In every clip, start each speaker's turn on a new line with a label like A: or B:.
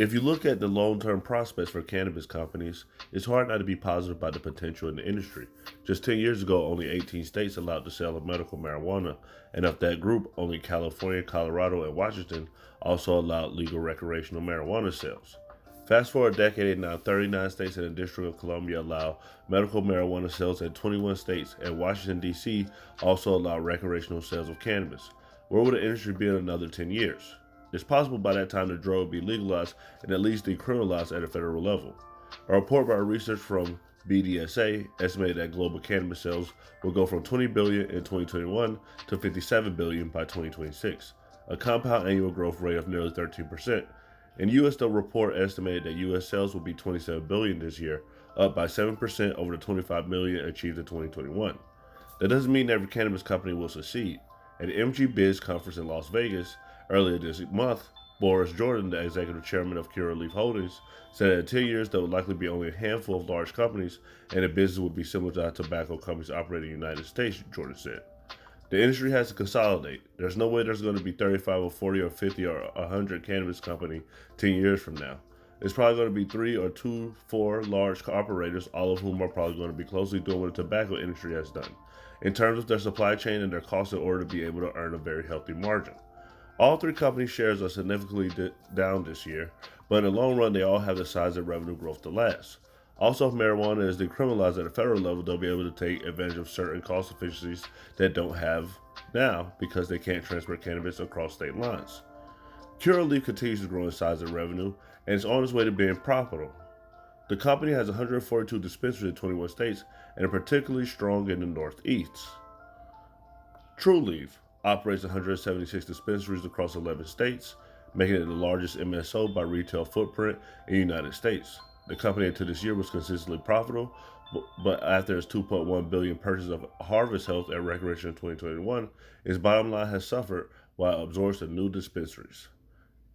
A: If you look at the long-term prospects for cannabis companies, it's hard not to be positive about the potential in the industry. Just 10 years ago, only 18 states allowed the sale of medical marijuana, and of that group, only California, Colorado, and Washington also allowed legal recreational marijuana sales. Fast forward a decade, now 39 states and the District of Columbia allow medical marijuana sales, and 21 states and Washington, D.C. also allow recreational sales of cannabis. Where will the industry be in another 10 years? It's possible by that time the drug will be legalized and at least decriminalized at a federal level. A report by research from BDSA estimated that global cannabis sales will go from 20 billion in 2021 to 57 billion by 2026, a compound annual growth rate of nearly 13%. In US, the report estimated that US sales will be 27 billion this year, up by 7% over the 25 million achieved in 2021. That doesn't mean every cannabis company will succeed. At the MG Biz conference in Las Vegas earlier this month, Boris Jordan, the executive chairman of Curaleaf Holdings, said that in 10 years there will likely be only a handful of large companies and the business will be similar to how tobacco companies operate in the United States, Jordan said. The industry has to consolidate. There's no way there's going to be 35 or 40 or 50 or 100 cannabis company 10 years from now. It's probably going to be 3 or 2, 4 large operators, all of whom are probably going to be closely doing what the tobacco industry has done, in terms of their supply chain and their costs in order to be able to earn a very healthy margin. All three companies' shares are significantly down this year, but in the long run, they all have the size of revenue growth to last. Also, if marijuana is decriminalized at a federal level, they'll be able to take advantage of certain cost efficiencies that don't have now because they can't transfer cannabis across state lines. Curaleaf continues to grow in size and revenue, and is on its way to being profitable. The company has 142 dispensaries in 21 states and are particularly strong in the Northeast. TrueLeaf operates 176 dispensaries across 11 states, making it the largest MSO by retail footprint in the United States. The company until this year was consistently profitable, but after its $2.1 billion purchase of Harvest Health and Recreation in 2021, its bottom line has suffered while it absorbs the new dispensaries.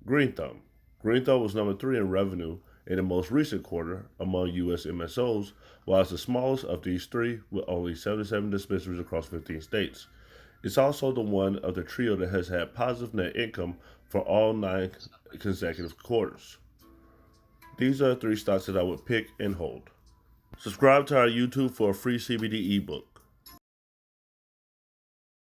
A: Green Thumb. Green Thumb was number 3 in revenue in the most recent quarter among U.S. MSOs, while it's the smallest of these three with only 77 dispensaries across 15 states. It's also the one of the trio that has had positive net income for all 9 consecutive quarters. These are the 3 stocks that I would pick and hold. Subscribe to our YouTube for a free CBD ebook.